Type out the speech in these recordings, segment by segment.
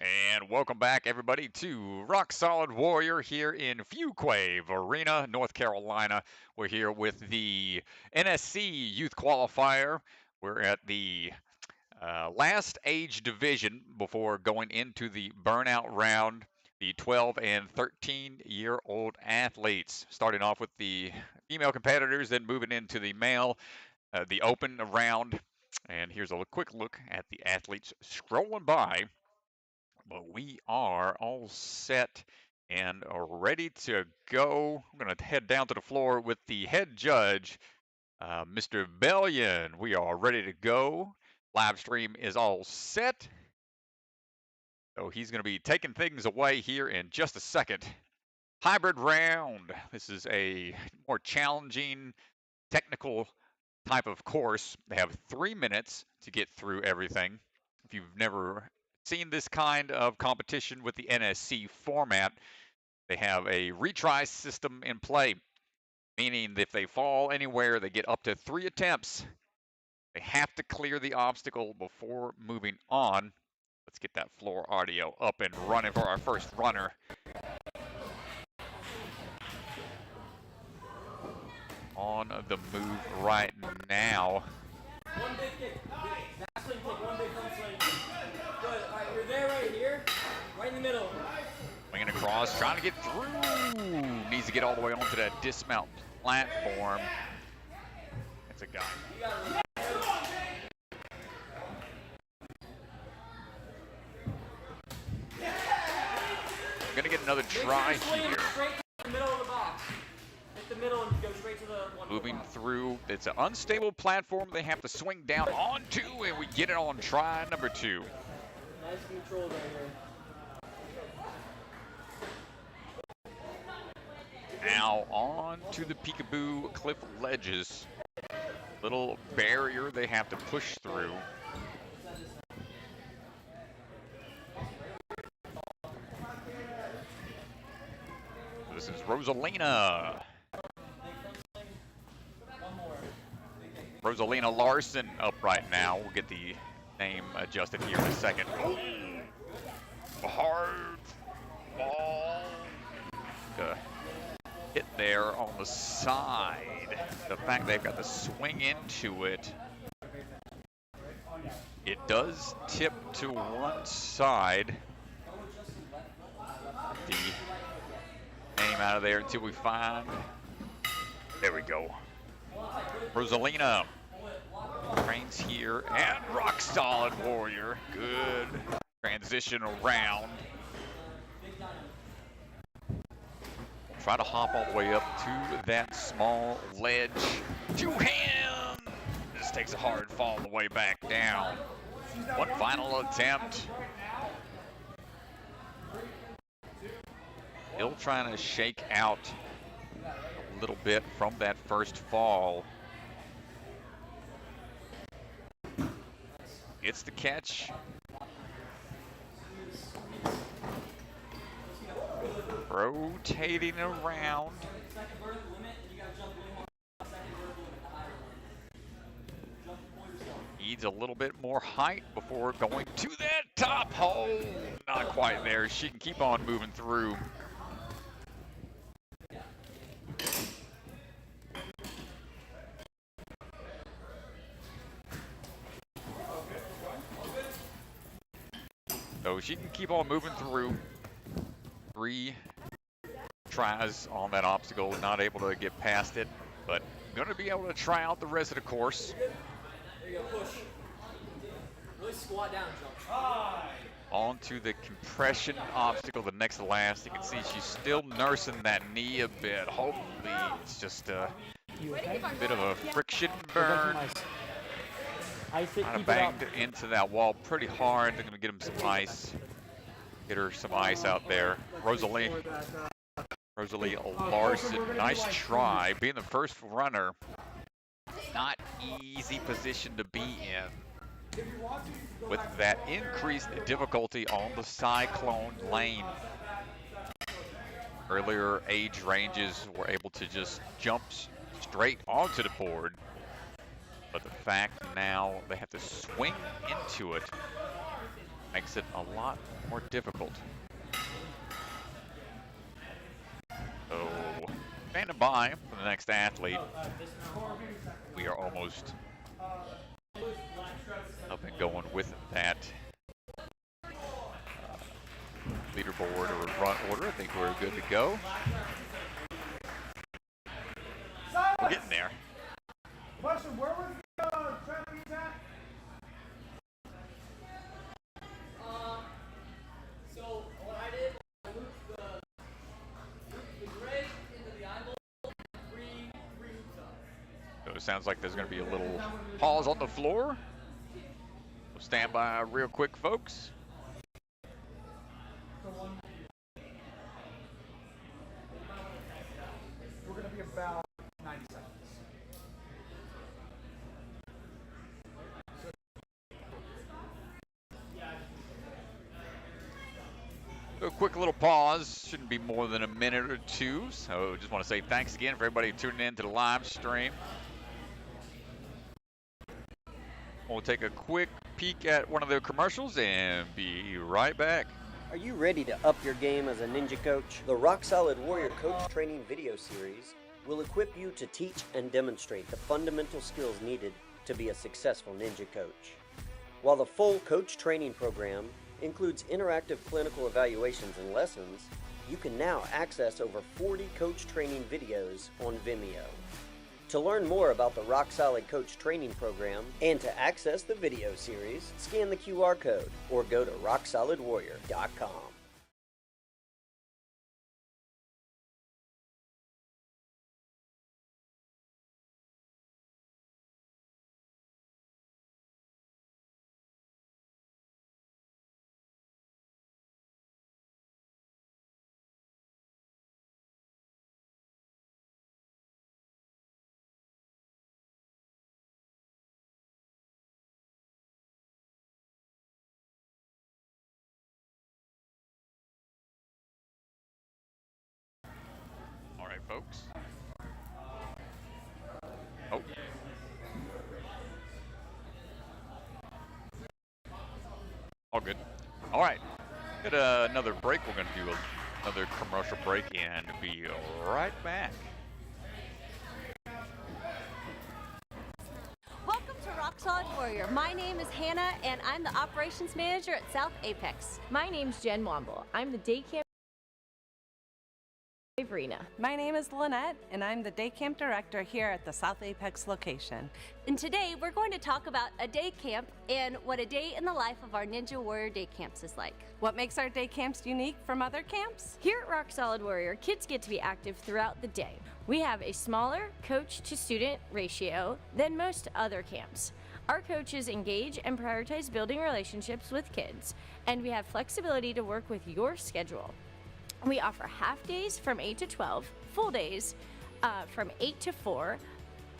And welcome back, everybody, to Rock Solid Warrior here in Fuquay, Arena, North Carolina. We're here with the NSC Youth Qualifier. We're at the last age division before going into the burnout round. The 12 and 13-year-old athletes, starting off with the female competitors, then moving into the male, the open round. And here's a quick look at the athletes scrolling by. But we are all set and are ready to go. I'm going to head down to the floor with the head judge, Mr. Bellion. We are ready to go. Live stream is all set. So he's going to be taking things away here in just a second. Hybrid round. This is a more challenging, technical type of course. They have 3 minutes to get through everything. If you've never seen this kind of competition with the NSC format, they have a retry system in play, meaning if they fall anywhere, they get up to 3 attempts. They have to clear the obstacle before moving on. Let's get that floor audio up and running for our first runner. On the move right now. One big kick. Back swing kick, one big front swing. Good. All right, you're there right here. Right in the middle. Swinging across, trying to get through. Needs to get all the way onto that dismount platform. That's a guy. We're gonna get another try here. Straight to the middle of the box. Hit the middle and go straight to the one. Moving through, it's an unstable platform they have to swing down onto, and we get it on try number 2. Nice control right here. Now on to the peekaboo cliff ledges. Little barrier they have to push through. This is Rosalina. Rosalina Larson up right now. We'll get the name adjusted here in a second. Oh, hard ball. Hit there on the side. The fact they've got to swing into it. It does tip to one side. The name out of there until we find. There we go. Rosalina trains here and Rock Solid Warrior. Good transition around. Try to hop all the way up to that small ledge. 2 hands. This takes a hard fall on the way back down. One final attempt. Still trying to shake out a little bit from that first fall. Gets the catch. Rotating around. Needs a little bit more height before going to that top hole. Not quite there. She can keep on moving through. So she can keep on moving through. 3 tries on that obstacle, not able to get past it, but going to be able to try out the rest of the course. There you go, push. Really squat down, jump. Onto the compression obstacle, the next to last. You can see she's still nursing that knee a bit. Hopefully it's just a bit of a friction burn. Kind of banged into that wall pretty hard. They're going to get him some ice. Get her some ice out there. Rosalie Larson, nice try. Being the first runner, not easy position to be in. With that increased difficulty on the cyclone lane. Earlier age ranges were able to just jump straight onto the board. But the fact now they have to swing into it. Makes it a lot more difficult. So, standing by for the next athlete. We are almost up and going with that leaderboard or run order. I think we're good to go. We're getting there. Question, where was the trying to be at? So what I did, I moved the gray into the eyeball, three hoops up. So it sounds like there's going to be a little pause on the floor. So stand by real quick, folks. We're going to be about 90 seconds. So a quick little pause, shouldn't be more than a minute or two. So just want to say thanks again for everybody tuning in to the live stream. We'll take a quick peek at one of the commercials and be right back. Are you ready to up your game as a ninja coach? The Rock Solid Warrior Coach Training video series will equip you to teach and demonstrate the fundamental skills needed to be a successful ninja coach. While the full coach training program includes interactive clinical evaluations and lessons, you can now access over 40 coach training videos on Vimeo. To learn more about the Rock Solid Coach Training Program and to access the video series, scan the QR code or go to rocksolidwarrior.com. All right, folks. Oh. All good. All right. Got another break. We're going to do another commercial break and be right back. Welcome to Rock Solid Warrior. My name is Hannah, and I'm the operations manager at South Apex. My name's Jen Womble. I'm the day camp arena. My name is Lynette, and I'm the day camp director here at the South Apex location. And today we're going to talk about a day camp and what a day in the life of our Ninja Warrior day camps is like. What makes our day camps unique from other camps? Here at Rock Solid Warrior, kids get to be active throughout the day. We have a smaller coach to student ratio than most other camps. Our coaches engage and prioritize building relationships with kids, and we have flexibility to work with your schedule. We offer half days from 8 to 12, full days from 8 to 4,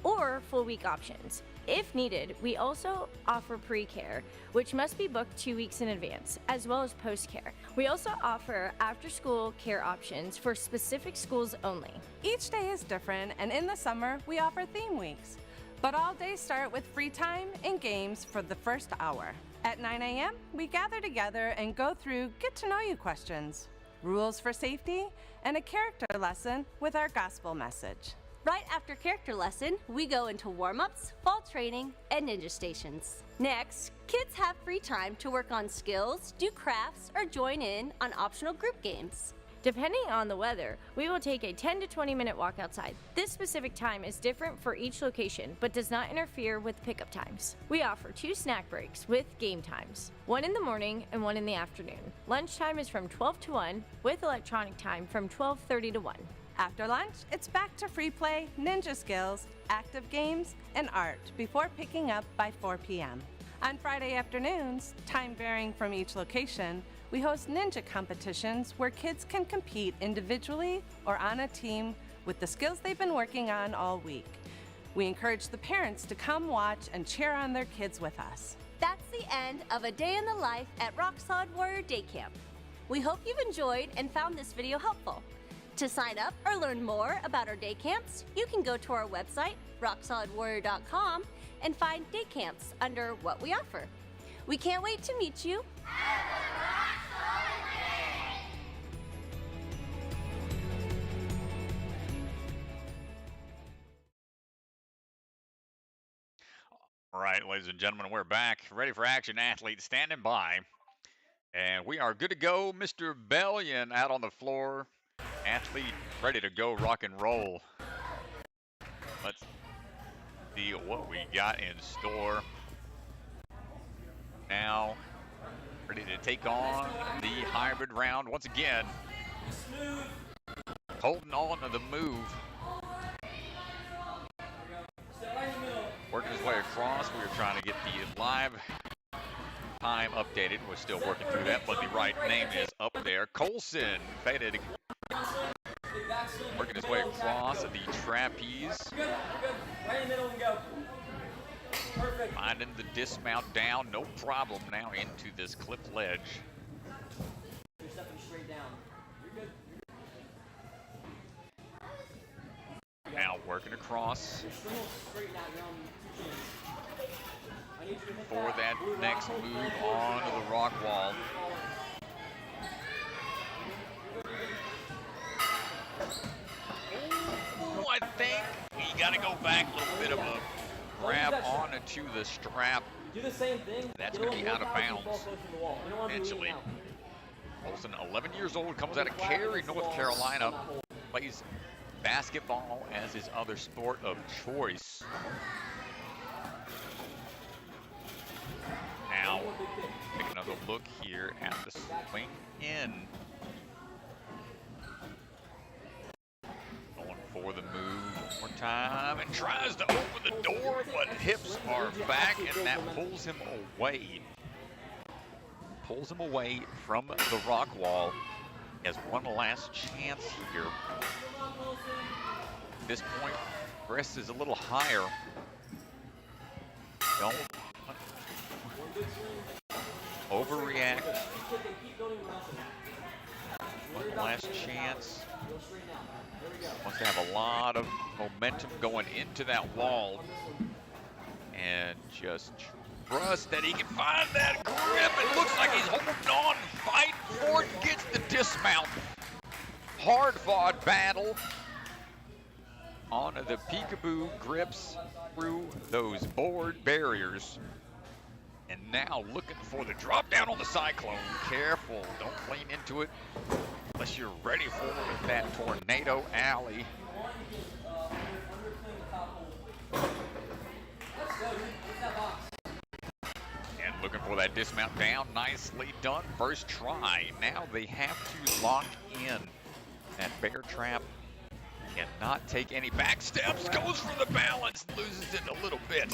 or full week options. If needed, we also offer pre-care, which must be booked 2 weeks in advance, as well as post-care. We also offer after-school care options for specific schools only. Each day is different, and in the summer, we offer theme weeks. But all days start with free time and games for the first hour. At 9 a.m., we gather together and go through get-to-know-you questions, rules for safety, and a character lesson with our gospel message. Right after character lesson, we go into warm-ups, fall training, and ninja stations. Next, kids have free time to work on skills, do crafts, or join in on optional group games. Depending on the weather, we will take a 10 to 20 minute walk outside. This specific time is different for each location, but does not interfere with pickup times. We offer 2 snack breaks with game times, one in the morning and one in the afternoon. Lunchtime is from 12 to 1, with electronic time from 12:30 to 1. After lunch, it's back to free play, ninja skills, active games, and art before picking up by 4 p.m. On Friday afternoons, time varying from each location, we host ninja competitions where kids can compete individually or on a team with the skills they've been working on all week. We encourage the parents to come watch and cheer on their kids with us. That's the end of a day in the life at Rock Solid Warrior Day Camp. We hope you've enjoyed and found this video helpful. To sign up or learn more about our day camps, you can go to our website, rocksolidwarrior.com, and find day camps under what we offer. We can't wait to meet you. All right, ladies and gentlemen, we're back. Ready for action, athletes standing by. And we are good to go. Mr. Bellion out on the floor. Athlete ready to go rock and roll. Let's see what we got in store. Now, ready to take on the hybrid round once again. Holding on to the move. Working his way across. We were trying to get the live time updated. We're still working through that, but the right name is up there. Colson, Fettig. Working his way across the trapeze. Right in the middle and go. Perfect. Finding the dismount down, no problem now into this cliff ledge. You're stepping straight down. You're good. Now working across for that next move onto the rock wall. Ooh, I think we got to go back a little bit of a grab onto the strap. Do the same thing. That's going to be out of bounds eventually. Colson, 11 years old, comes out of Cary, North Carolina, plays basketball as his other sport of choice. Now, take another look here at the swing in. Going for the move one more time and tries to open the door, but hips are back and that pulls him away. Pulls him away from the rock wall. He has one last chance here. At this point, Chris is a little higher. Don't overreact. One last chance. Wants to have a lot of momentum going into that wall. And just trust that he can find that grip. It looks like he's holding on, fighting for it, gets the dismount. Hard fought battle. Onto the peekaboo grips through those board barriers. And now looking for the drop down on the cyclone. Careful, don't lean into it unless you're ready for that tornado alley. And looking for that dismount down, nicely done. First try. Now they have to lock in. That bear trap cannot take any back steps. Goes for the balance, loses it a little bit.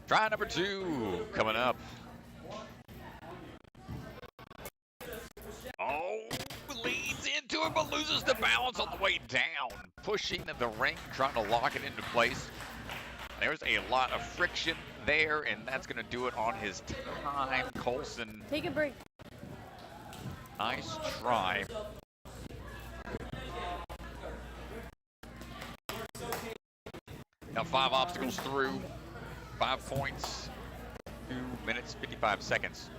Try number 2 coming up. Oh, leads into it, but loses the balance on the way down. Pushing the ring, trying to lock it into place. There's a lot of friction there, and that's going to do it on his time. Colson. Take a break. Nice try. Now 5 obstacles through, 5 points, 2 minutes, 55 seconds.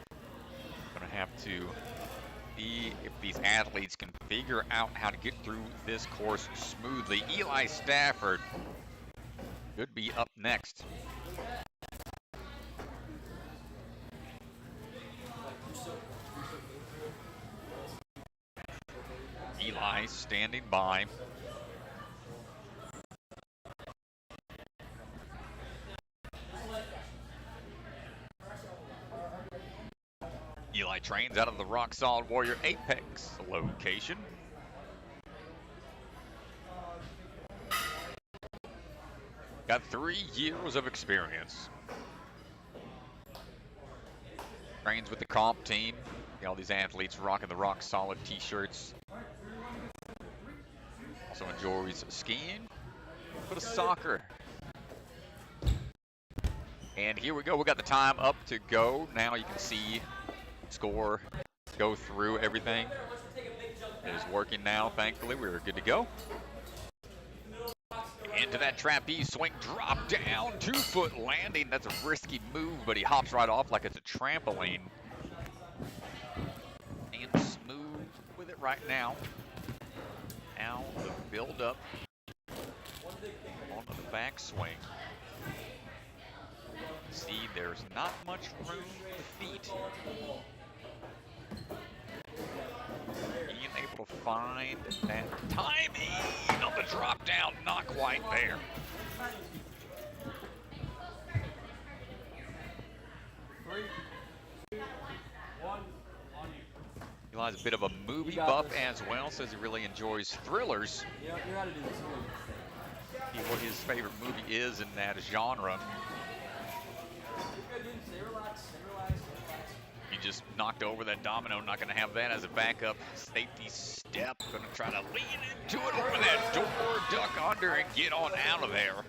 Gonna have to see if these athletes can figure out how to get through this course smoothly. Eli Stafford could be up next. Eli standing by. Eli trains out of the Rock Solid Warrior Apex location. Got 3 years of experience. Trains with the comp team. All these athletes rocking the Rock Solid t-shirts. Also enjoys skiing, a bit of soccer. And here we go, we got the time up to go. Now you can see score, go through everything. It is working now, thankfully. We're good to go. into that trapeze swing, drop down, 2-foot landing. That's a risky move, but he hops right off like it's a trampoline. And smooth with it right now. Now the build up onto the backswing. See, there's not much room for the feet. Being able to find that timing on the drop down, not quite there. Eli's a bit of a movie buff as well, says he really enjoys thrillers. Yeah, you gotta do this. What his favorite movie is in that genre. Stay relaxed, stay relaxed, stay relaxed. He just knocked over that domino, not gonna have that as a backup safety step. Gonna try to lean into it, open that door, duck under, and get on out of there.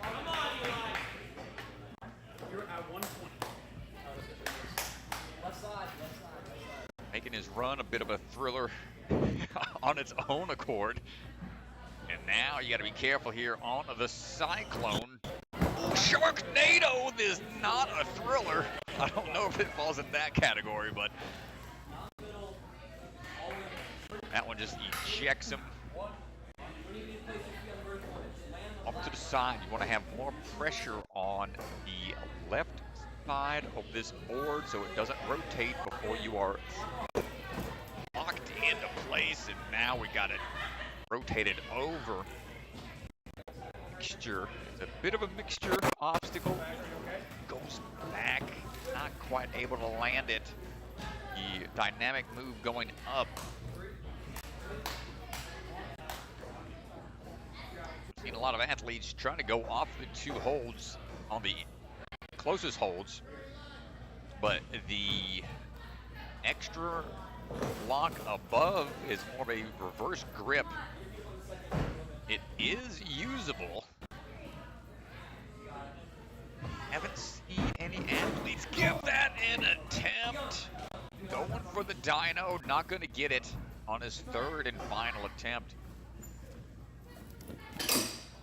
Come on, Eli. You're at 120. Left side, left side. Making his run a bit of a thriller on its own accord. And now you gotta be careful here on the Cyclone. Ooh, Sharknado is not a thriller. I don't know if it falls in that category, but that one just ejects him up to the side. You want to have more pressure on the left side of this board so it doesn't rotate before you are locked into place. And now we got it rotated over. Mixture. It's a bit of a mixture obstacle. Goes back, not quite able to land it. The dynamic move going up. I've seen a lot of athletes trying to go off the two holds on the closest holds, but the extra lock above is more of a reverse grip. It is usable. Haven't seen any athletes give that an attempt. Going for the dyno, not going to get it on his third and final attempt.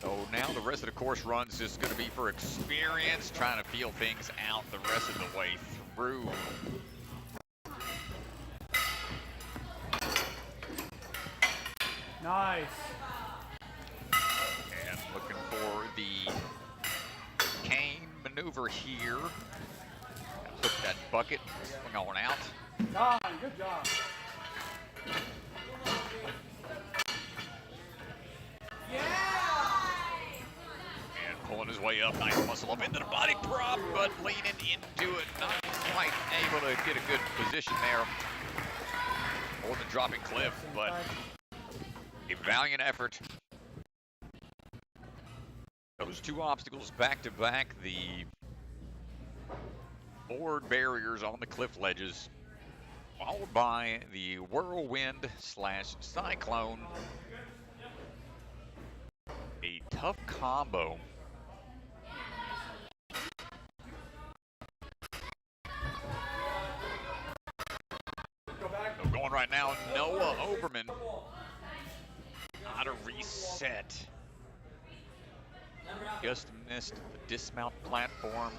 So now the rest of the course run's just going to be for experience, trying to feel things out the rest of the way through. Nice. And looking for the cane maneuver here. Put that bucket going out. Don, good job. And pulling his way up, nice muscle up into the body prop, but leaning into it, not quite able to get a good position there. More than dropping cliff, but a valiant effort. Those two obstacles back to back, the board barriers on the cliff ledges, followed by the whirlwind / cyclone. A tough combo. So going right now, Noah Overman. How to reset. Just missed the dismount platform.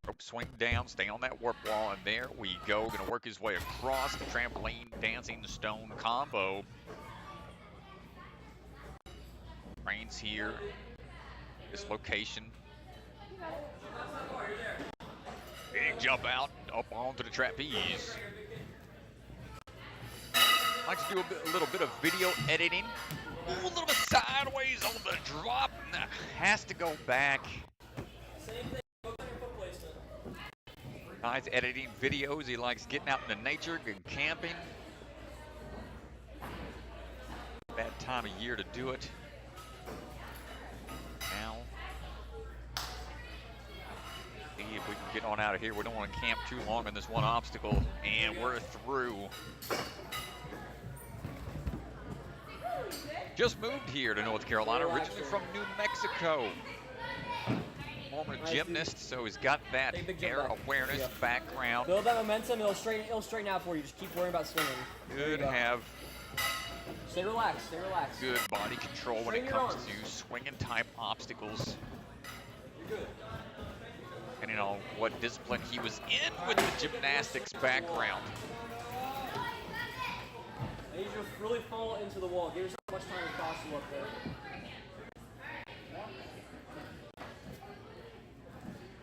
Rope swing down, stay on that warp wall, and there we go. Gonna work his way across the trampoline, dancing stone combo. Reigns here, this location. Big jump out, up onto the trapeze. I like to do a little bit of video editing. Ooh, a little bit sideways on the drop. Has to go back. Nice editing videos. He likes getting out into nature and camping. Bad time of year to do it. Now, see if we can get on out of here. We don't want to camp too long on this one obstacle, and we're through. Just moved here to North Carolina, originally from New Mexico. Former gymnast, so he's got that air awareness background. Build that momentum, it'll straighten out for you. Just keep worrying about swinging. Could have Stay relaxed, stay relaxed. Good body control when Straighten it your comes arms. to swinging type obstacles. You're good. Depending on what discipline he was in with the gymnastics background. I need you to really fall into the wall. Give yourself as much time as possible up there.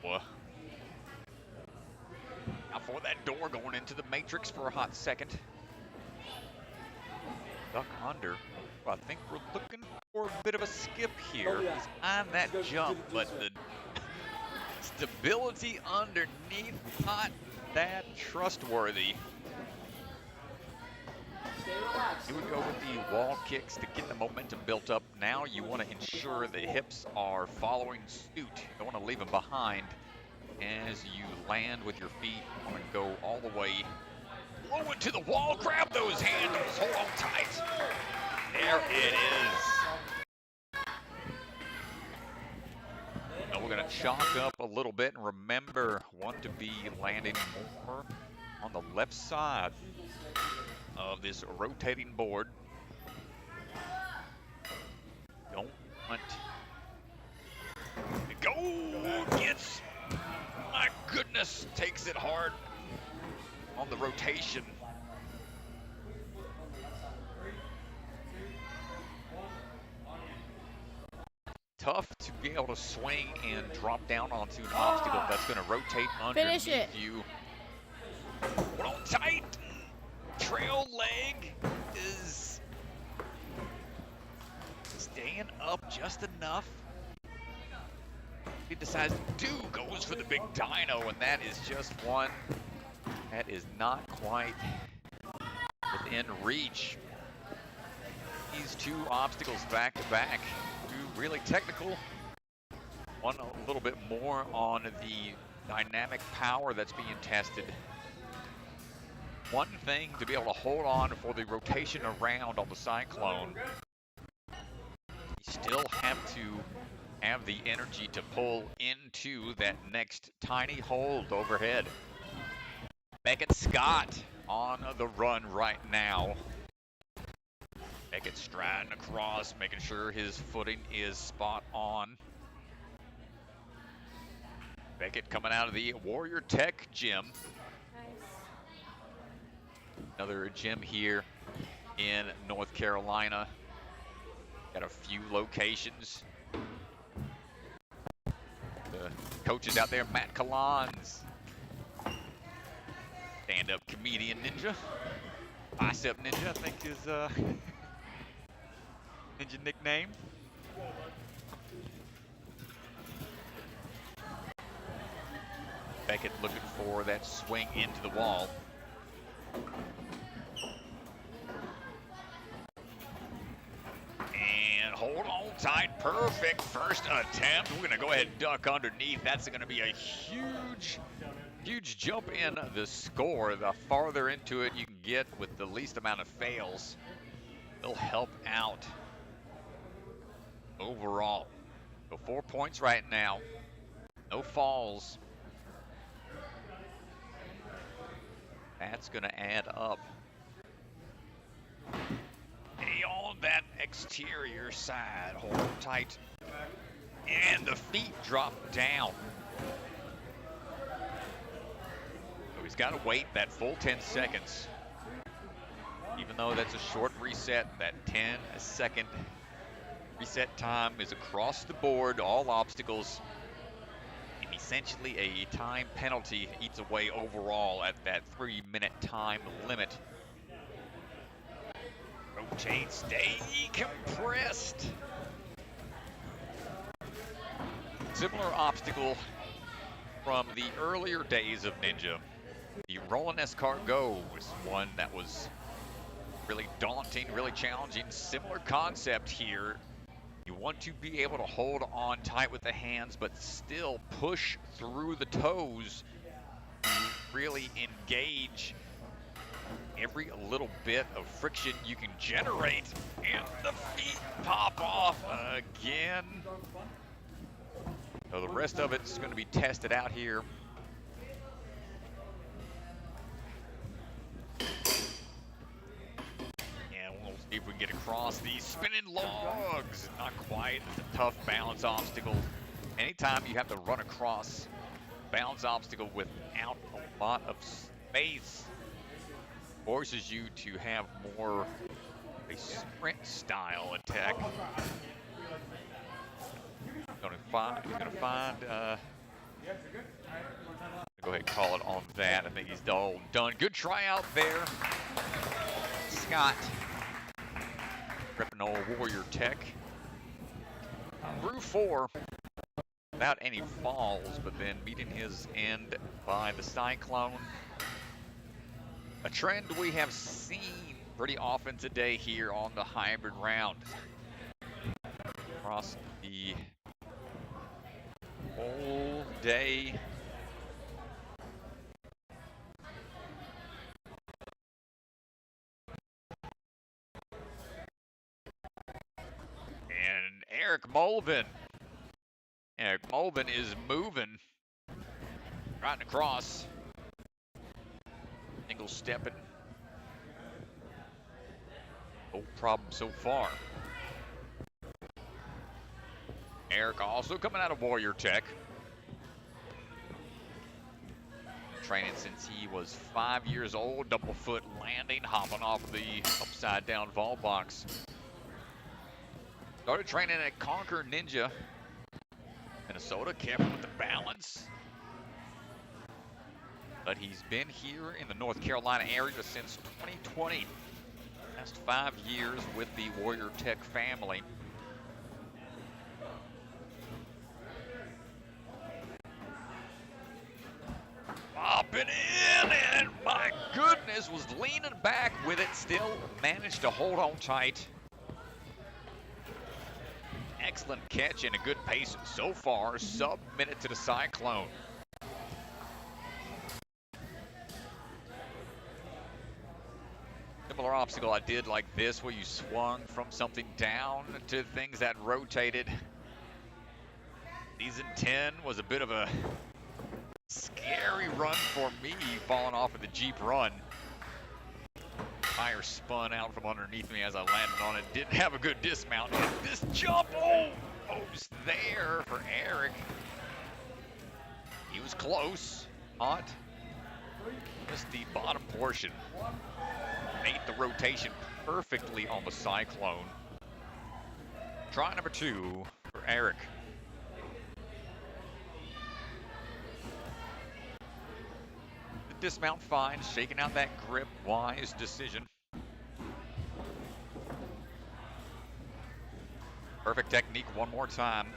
Whoa. Now for that door going into the matrix for a hot second. Duck under. Well, I think we're looking for a bit of a skip here. Oh, yeah. He's on that Go, jump, do but so. the stability underneath, not that trustworthy. Stay relaxed. You would go with the wall kicks to get the momentum built up. Now you want to ensure the hips are following suit. You don't want to leave them behind as you land with your feet. You want to go all the way low into the wall. Grab those handles. Hold on tight. There it is. Now we're going to chalk up a little bit, and remember, want to be landing more on the left side of this rotating board. Don't want to go. Gets, my goodness, takes it hard on the rotation. Tough to be able to swing and drop down onto an obstacle that's going to rotate underneath you. Hold on tight. Trail leg is staying up just enough. He decides to goes for the big dino, and that is just one that is not quite within reach. These two obstacles back to back, two really technical. One a little bit more on the dynamic power that's being tested. One thing to be able to hold on for the rotation around on the Cyclone. You still have to have the energy to pull into that next tiny hold overhead. Beckett Scott on the run right now. Beckett striding across, making sure his footing is spot on. Beckett coming out of the WarriorTech gym. Another gym here in North Carolina. Got a few locations. The coaches out there, Matt Kalans. Stand-up comedian ninja. Bicep ninja, I think is ninja nickname. Beckett looking for that swing into the wall. And hold on tight, perfect first attempt. We're gonna go ahead and duck underneath. That's gonna be a huge jump in the score. The farther into it you can get with the least amount of fails, it'll help out overall. So 4 points right now, no falls. That's gonna add up. Hey, on that exterior side, hold tight. And the feet drop down. So he's gotta wait that full 10 seconds. Even though that's a short reset, that 10-second reset time is across the board, all obstacles. And essentially a time penalty eats away overall at that 3-minute time limit. Rotate, stay compressed. Similar obstacle from the earlier days of Ninja. The Rolling Escargot was one that was really daunting, really challenging. Similar concept here. You want to be able to hold on tight with the hands, but still push through the toes to really engage every little bit of friction you can generate. And the feet pop off again. So the rest of it's going to be tested out here. And we'll See if we can get across these spinning logs. Not quite. It's a tough balance obstacle. Anytime you have to run across balance obstacle without a lot of space, forces you to have more a sprint style attack. He's gonna find go ahead and call it on that. I think he's all done. Good try out there. Scott, repping old WarriorTech. Through 4 without any falls, but then meeting his end by the Cyclone. A trend we have seen pretty often today here on the hybrid round. Across the whole day. And Molvin. Molvin is moving. Right across. Single stepping. No problem so far. Arrik also coming out of WarriorTech. Training since he was 5 years old. Double foot landing, hopping off the upside down vault box. Started training at Conquer Ninja, Minnesota. Careful with the balance. But he's been here in the North Carolina area since 2020. Last 5 years with the WarriorTech family. Popping in, and my goodness, was leaning back with it. Still managed to hold on tight. Excellent catch and a good pace so far. Sub-minute to the Cyclone. Similar obstacle I did like this, where you swung from something down to things that rotated. Season 10 was a bit of a scary run for me, falling off of the Jeep run. Tire spun out from underneath me as I landed on it. Didn't have a good dismount. And this jump, almost there for Arrik. He was close. Hot. Just the bottom portion. Made the rotation perfectly on the Cyclone. Try number 2 for Arrik. The dismount fine, shaking out that grip, wise decision. Perfect technique one more time.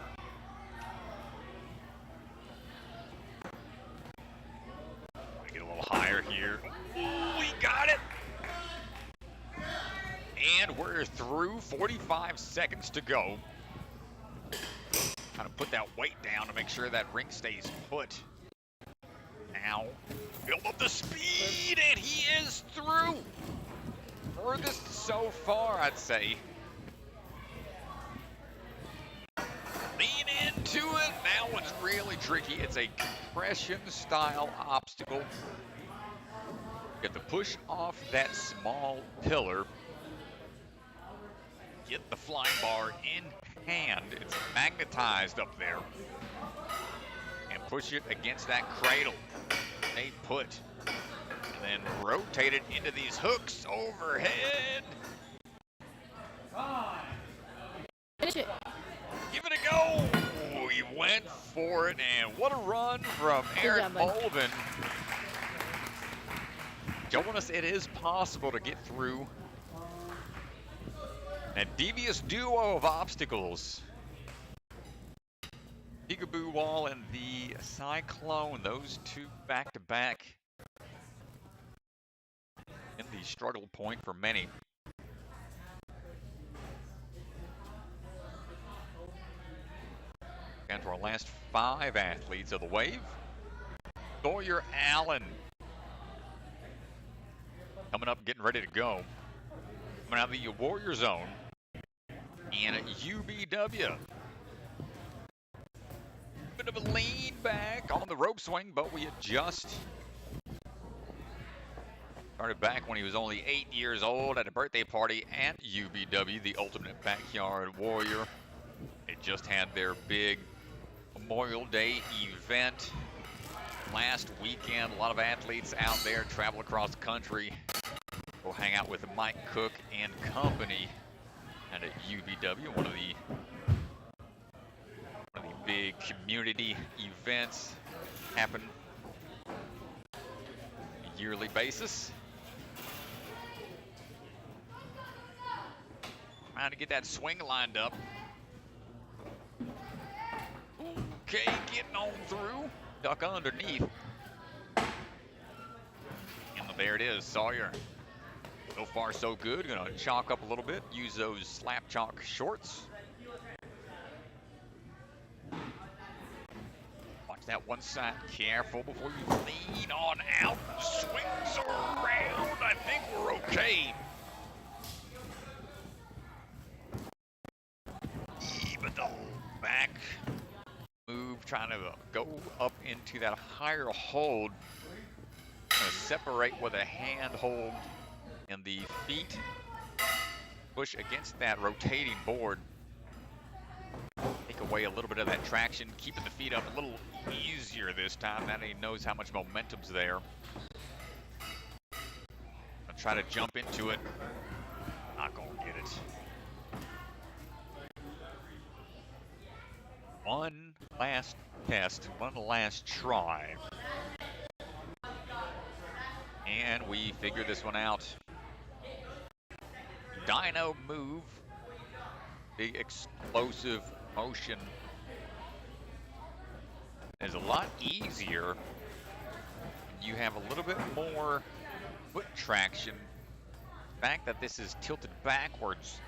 Get a little higher here. Ooh, he got it! And we're through, 45 seconds to go. Kind of put that weight down to make sure that ring stays put. Now, build up the speed, and he is through. Furthest so far, I'd say. Lean into it. Now it's really tricky. It's a compression style obstacle. You have to push off that small pillar. Get the flying bar in hand. It's magnetized up there. And push it against that cradle. Stay put. And then rotate it into these hooks overhead. Finish it. Give it a go. Ooh, he went for it, and what a run from Arrik Molvin. Showing us it is possible to get through a devious duo of obstacles. Peekaboo Wall and the Cyclone, those two back-to-back in the struggle point for many. And to our last 5 athletes of the wave. Sawyer Allen coming up, getting ready to go. Coming out of the Warrior Zone and UBW. Bit of a lean back on the rope swing, but we adjust. Started back when he was only 8 years old at a birthday party at UBW, the Ultimate Backyard Warrior. They just had their big Memorial Day event last weekend. A lot of athletes out there travel across the country. We'll hang out with Mike Cook and company at a UBW, one of the big community events happen on a yearly basis. Trying to get that swing lined up. Okay, getting on through. Duck underneath. And there it is, Sawyer. So far, so good. Gonna chalk up a little bit. Use those slap chalk shorts. Watch that one side. Careful before you lean on out. Swings around. I think we're okay. Even though back move, trying to go up into that higher hold. Gonna separate with a hand hold and the feet push against that rotating board. Take away a little bit of that traction, keeping the feet up a little easier this time. Now he knows how much momentum's there. Gonna try to jump into it. Not gonna get it. One last test, one last try. And we figure this one out. Dyno move. Big explosive motion. Is a lot easier. You have a little bit more foot traction. The fact that this is tilted backwards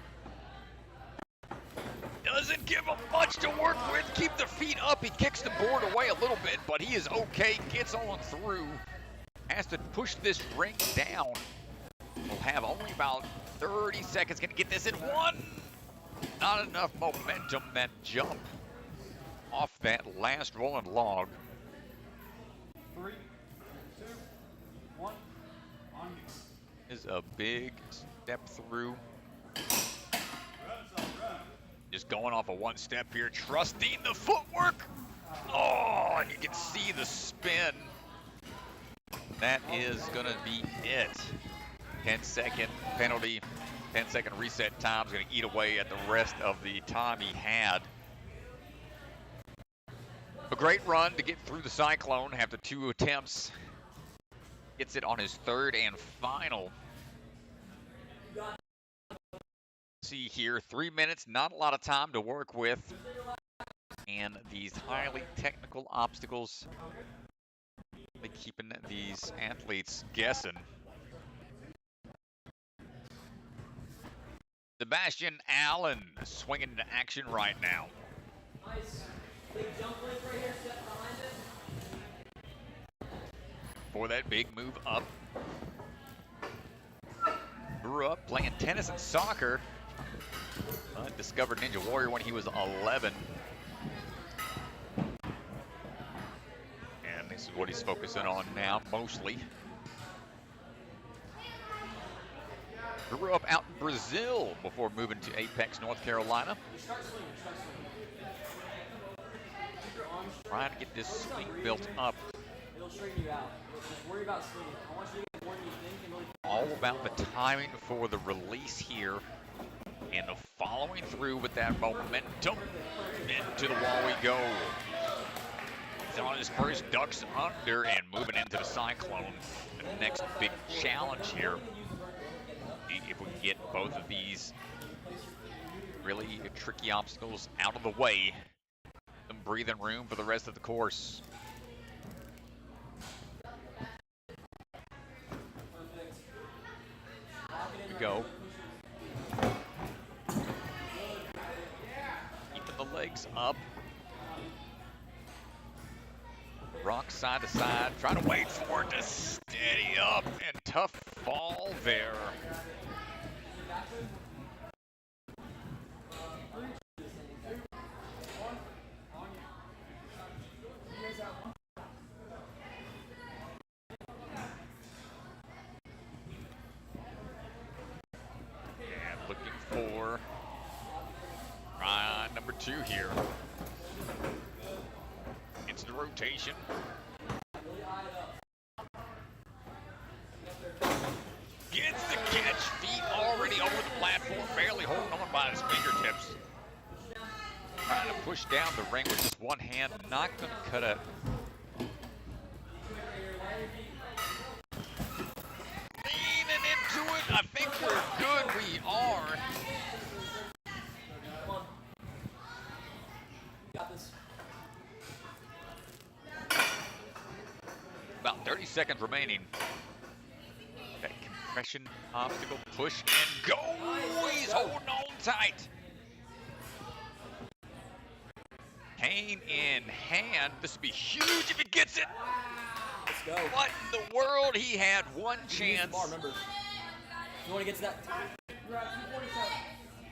doesn't give him much to work with. Keep the feet up. He kicks the board away a little bit, but he is okay. Gets on through. Has to push this ring down. We'll have only about 30 seconds. Gonna get this in one. Not enough momentum. That jump off that last rolling log. 3, 2, 1, on you. Is a big step through. Just going off of one step here, trusting the footwork. Oh, and you can see the spin. That is gonna be it. 10-second penalty, 10-second reset time is gonna eat away at the rest of the time he had. A great run to get through the cyclone after 2 attempts. Gets it on his 3rd and final. See here, 3 minutes, not a lot of time to work with. And these highly technical obstacles, keeping these athletes guessing. Sebastian Allen swinging into action right now. Nice. Big jump link right here, step behind it. For that big move up. Grew up playing tennis and soccer. Discovered Ninja Warrior when he was 11. And this is what he's focusing on now, mostly. Grew up out in Brazil before moving to Apex, North Carolina. Trying to get this swing built up. It'll straighten you out. Just worry about swinging. I want you to get more than you think and really. All about the timing for the release here and the following through with that momentum. Into the wall we go. He's on his first ducks under and moving into the cyclone. The next big challenge here. If we can get both of these really tricky obstacles out of the way, some breathing room for the rest of the course. Here we go. Keeping the legs up. Rock side to side, trying to wait for it to steady up, and tough fall there. 2 here. It's the rotation. Gets the catch, feet already over the platform, barely holding on by his fingertips. Trying to push down the ring with just one hand, not going to cut it. Leaning into it, I think we're good, we are. About 30 seconds remaining. That compression obstacle, push and go. He's holding on tight. Cane in hand. This would be huge if he gets it. Let's go. What in the world? He had one chance. Remember, you want to get to that time?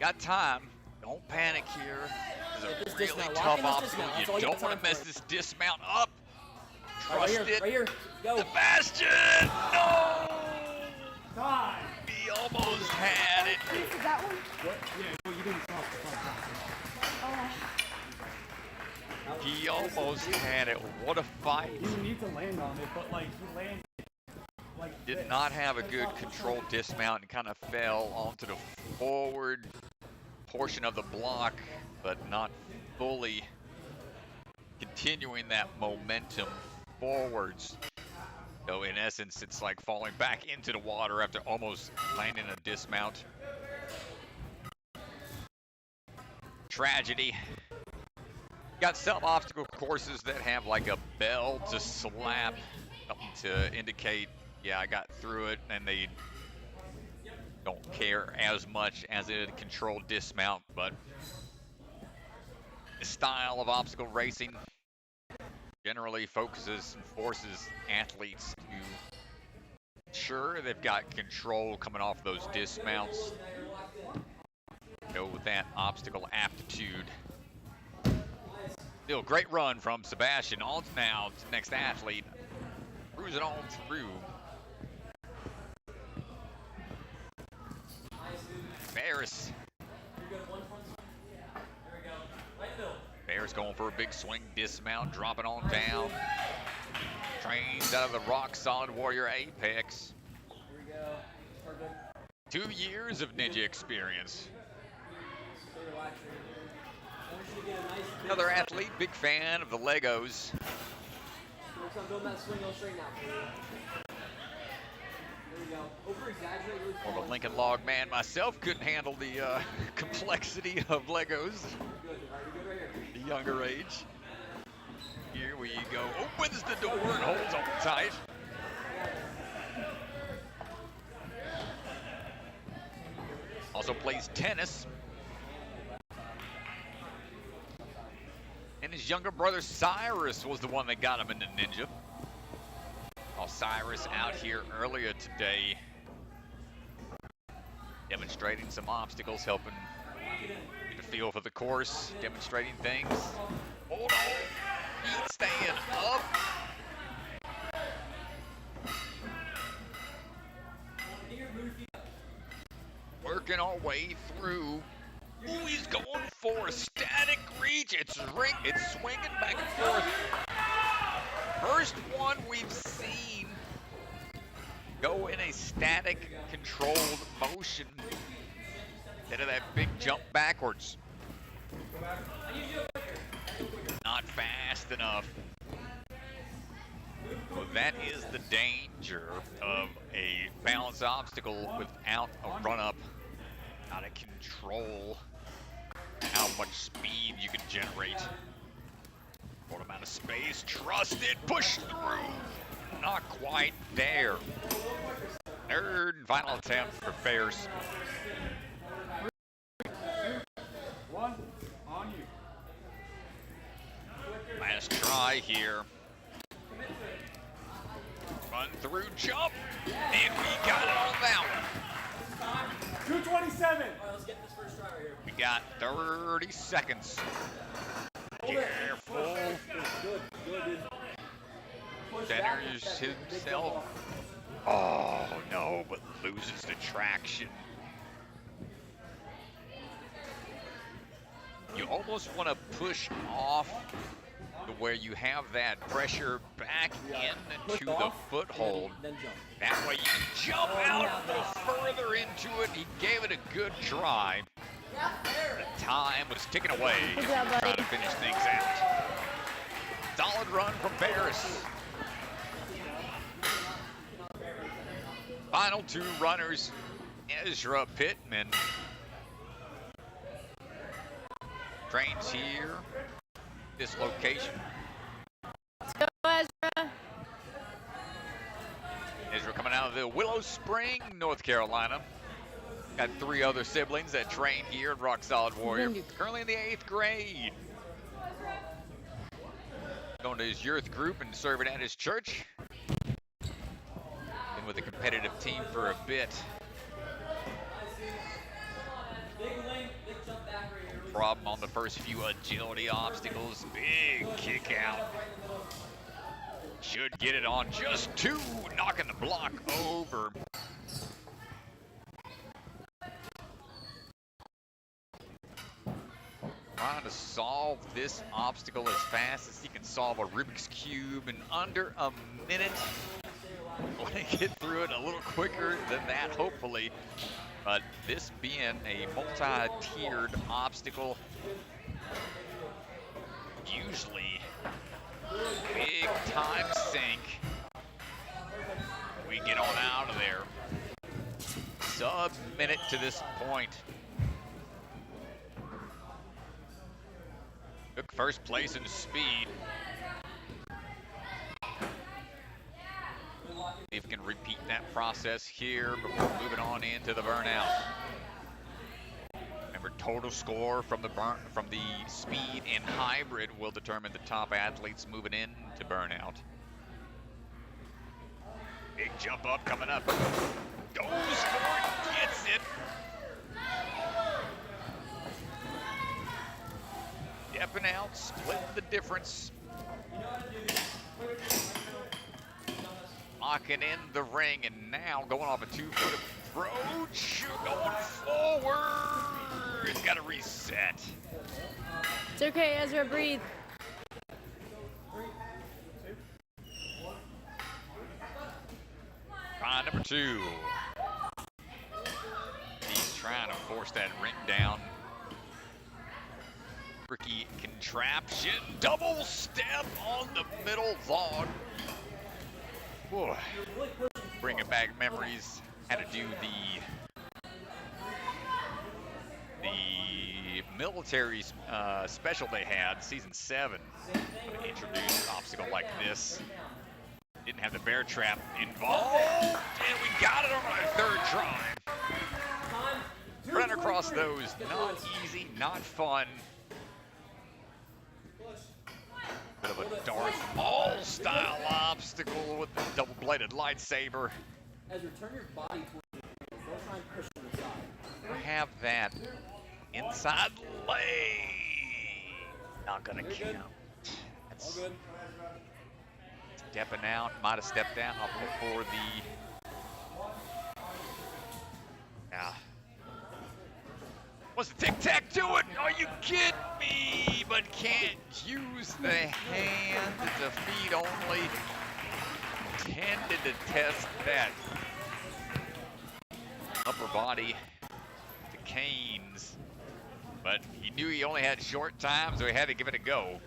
Got time. Don't panic here. This is a This really dismount. tough Lock in this obstacle. dismount. That's You all you don't got want to time mess for. this dismount up. Right Trust here, it. right here. Go. Sebastian! No! Die. He almost had it. Is that one? What? Yeah, well, you didn't stop the front. He almost had it. What a fight. You need to land on it, but like you land like Did this. not have a good controlled dismount and kind of fell onto the forward portion of the block, but not fully continuing that momentum forwards. So in essence, it's like falling back into the water after almost landing a dismount. Tragedy. Got some obstacle courses that have like a bell to slap, something to indicate, yeah, I got through it, and they don't care as much as a controlled dismount, but the style of obstacle racing generally focuses and forces athletes to ensure they've got control coming off those dismounts. Go with that obstacle aptitude. Still great run from Sebastian. On now to the next athlete. Cruising on through. Faris. Faris going for a big swing dismount, dropping on down. Trains out of the rock solid warrior apex. 2 years of ninja experience. Another athlete, big fan of the Legos. More of a Lincoln Log man myself, couldn't handle the complexity of Legos at a younger age. Here we go, opens the door and holds on tight. Also plays tennis. And his younger brother Cyrus was the one that got him into ninja. Cyrus out here earlier today, demonstrating some obstacles, helping get a feel for the course, demonstrating things. Hold on, feet staying up. Working our way through. Ooh, he's going for a static reach. It's swinging back and forth. First one we've seen go in a static controlled motion instead of that big jump backwards. Not fast enough. Well, that is the danger of a balance obstacle without a run-up. Out of control how much speed you can generate. Short amount of space, trust it, push through. Not quite there. Third and final attempt for Faris. One on you. Last try here. Run through jump, and we got it on that one. 227. We got 30 seconds. Careful. Centers himself. Oh no, but loses the traction. you almost want to push off to where you have that pressure back into the foothold. That way you can jump out a little further into it. He gave it a good try. The time was ticking away. He was trying to finish things out. Solid run from Faris. Final two runners, Ezra, Pittman. Trains here, this location. Let's go, Ezra. Ezra coming out of the Willow Spring, North Carolina. Got 3 other siblings that train here at Rock Solid Warrior. Currently in the 8th grade. Going to his youth group and serving at his church. Been with a competitive team for a bit. Problem on the first few agility obstacles. Big kick out. Should get it on just 2, knocking the block over. Trying to solve this obstacle as fast as he can solve a Rubik's Cube in under a minute. Want to get through it a little quicker than that, hopefully. But this being a multi-tiered obstacle, usually big time sink. We get on out of there. Sub-minute to this point. Took first place in speed. See if we can repeat that process here before moving on into the burnout. Remember, total score from the speed and hybrid will determine the top athletes moving into burnout. Big jump up coming up. Goes for it, gets it. Stepping out, splitting the difference. Locking in the ring, and now going off a 2-foot approach. Going forward. It's got to reset. It's okay, Ezra, breathe. Try number 2. He's trying to force that ring down. Tricky contraption, double step on the middle log. Boy, bringing back memories. Had to do the military special they had, season 7. Introduced an obstacle like this. Didn't have the bear trap involved, and we got it on our 3rd try. Run across those, not easy, not fun. Bit of a Darth Maul style obstacle with the double-bladed lightsaber. Ezra, turn your body towards the wheels. Don't try and push to the side. We have that inside leg. Not gonna count. That's All good. stepping out. Might have stepped out before the. Yeah. Wants to tic-tac-toe it. Are you kidding me? But can't use the hand. It's a feet only. Intended to test that upper body to Canes. But he knew he only had short time, so he had to give it a go.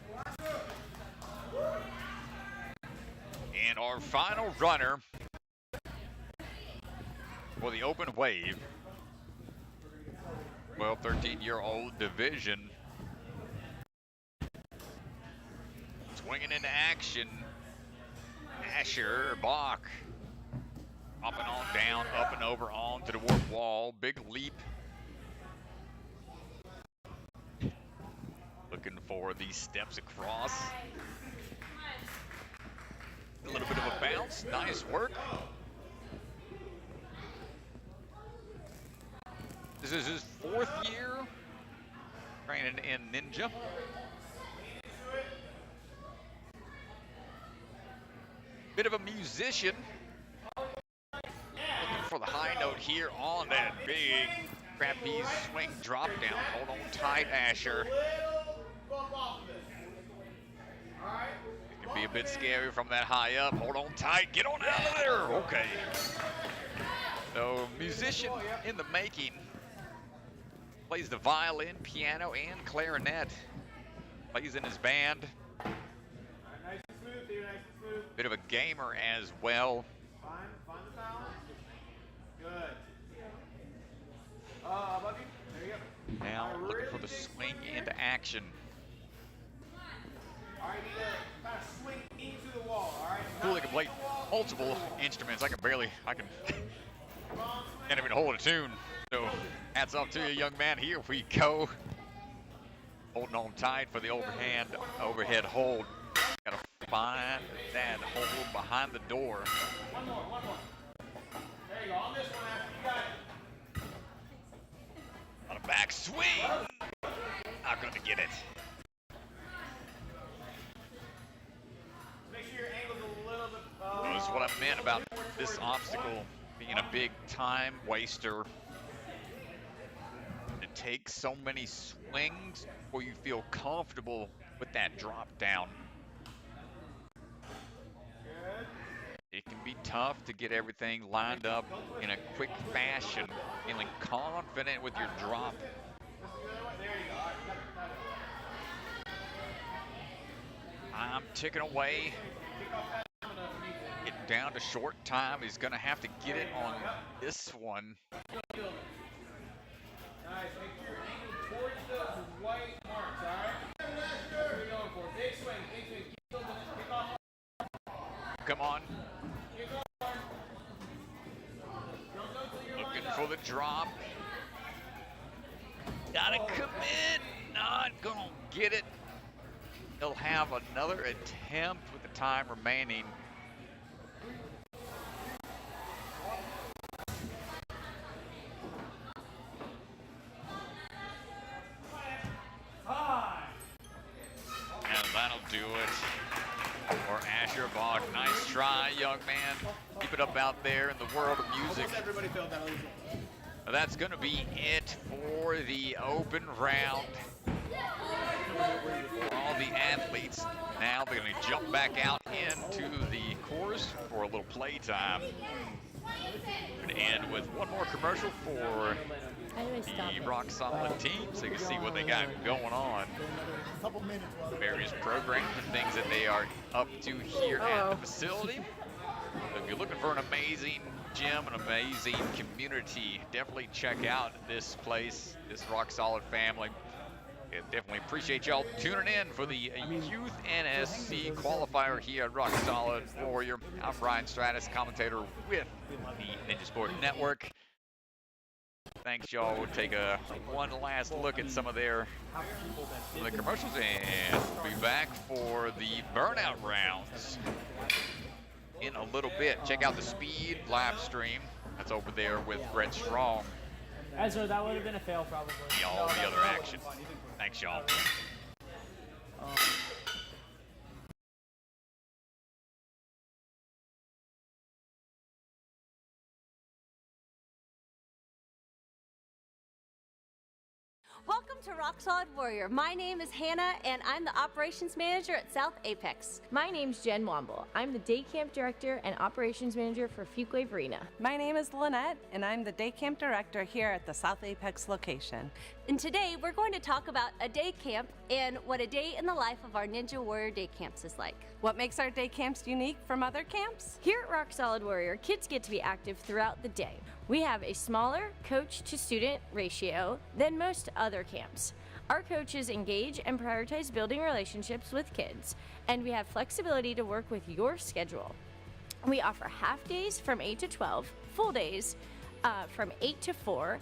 And our final runner for the open wave. 12, 13-year-old division. Swinging into action. Asher, Bock. Hopping on down, up and over onto the warp wall. Big leap. Looking for these steps across. A little bit of a bounce. Nice work. This is his 4th year training in Ninja. Bit of a musician. Looking for the high note here on that big Trapeze swing drop down. Hold on tight, Asher. It can be a bit scary from that high up. Hold on tight. Get on out of there. Okay. So, musician in the making. Plays the violin, piano, and clarinet. Plays in his band. Nice and smooth, dude. Nice and smooth. Bit of a gamer as well. Find the balance. Good. Above you. There you go. Now looking for the swing into action. All right, you need to kind of swing into the wall. All right. Cool, they can play multiple instruments. I can can't even hold a tune. So hats off to you, young man. Here we go. Holding on tight for the overhead hold. Gotta find that hold behind the door. One more. There you go. On this one, after you got it. On a back swing. Not gonna get it. Make sure your angle's a little bit. That was what I meant about this obstacle being a big time waster. It takes so many swings before you feel comfortable with that drop down. Good. It can be tough to get everything lined up in a quick fashion, feeling confident with your drop. There you go. All right, got it. I'm ticking away. Getting down to short time. He's gonna have to get it on this one. Nice. Make sure you're aiming towards those white marks, all right? What are we going for? Big swing. Keep building it. Kick off. Come on. Kick off. Don't go till you're Looking lined up. for the drop. Gotta commit. Not gonna get it. He'll have another attempt with the time remaining. And that'll do it for Asher Bock. Nice try, young man. Keep it up out there in the world of music. Everybody felt that. That's going to be it for the open round. For all the athletes. Now they're going to jump back out into the course for a little playtime. We're going to end with one more commercial for the Rock Solid team so you can see what they got going on. Various programs and things that they are up to here at the facility. So if you're looking for an amazing gym, an amazing community, definitely check out this place, this Rock Solid family. Yeah, definitely appreciate y'all tuning in for the Youth NSC qualifier here at Rock Solid Warrior. I'm Brian Stratus, commentator with the Ninja Sport Network. Thanks, y'all. We'll take one last look at some of the commercials, and we'll be back for the burnout rounds in a little bit. Check out the speed live stream. That's over there with Brett Strong. Ezra, that would have been a fail probably. All the other action. Thanks, y'all. Welcome to Rock Solid Warrior. My name is Hannah, and I'm the operations manager at South Apex. My name's Jen Womble. I'm the day camp director and operations manager for Fuquay Arena. My name is Lynette, and I'm the day camp director here at the South Apex location. And today we're going to talk about a day camp and what a day in the life of our Ninja Warrior day camps is like. What makes our day camps unique from other camps? Here at Rock Solid Warrior, kids get to be active throughout the day. We have a smaller coach to student ratio than most other camps. Our coaches engage and prioritize building relationships with kids, and we have flexibility to work with your schedule. We offer half days from 8 to 12, full days from 8 to 4,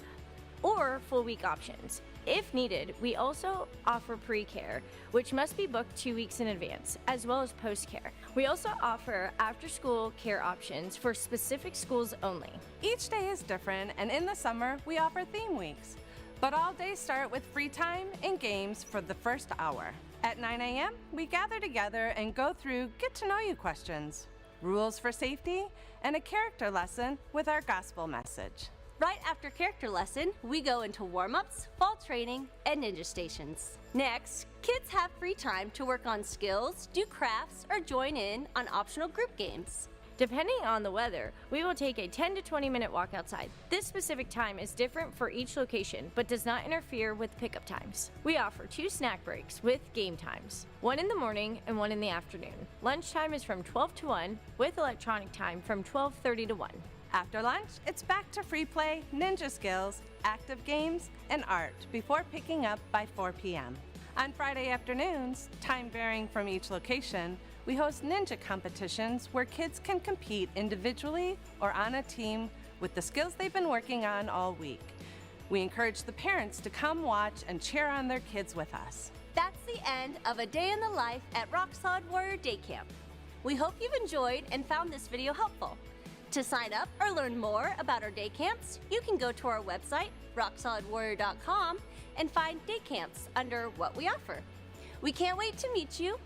or full week options. If needed, we also offer pre-care, which must be booked 2 weeks in advance, as well as post-care. We also offer after-school care options for specific schools only. Each day is different, and in the summer, we offer theme weeks. But all days start with free time and games for the first hour. At 9 a.m., we gather together and go through get-to-know-you questions, rules for safety, and a character lesson with our gospel message. Right after character lesson, we go into warm-ups, fall training, and ninja stations. Next, kids have free time to work on skills, do crafts, or join in on optional group games. Depending on the weather, we will take a 10 to 20 minute walk outside. This specific time is different for each location, but does not interfere with pickup times. We offer 2 snack breaks with game times, one in the morning and one in the afternoon. Lunchtime is from 12 to 1, with electronic time from 12:30 to 1. After lunch, it's back to free play, ninja skills, active games, and art before picking up by 4 p.m. On Friday afternoons, time varying from each location, we host ninja competitions where kids can compete individually or on a team with the skills they've been working on all week. We encourage the parents to come watch and cheer on their kids with us. That's the end of a day in the life at Rock Solid Warrior Day Camp. We hope you've enjoyed and found this video helpful. To sign up or learn more about our day camps, you can go to our website, rocksolidwarrior.com, and find day camps under what we offer. We can't wait to meet you.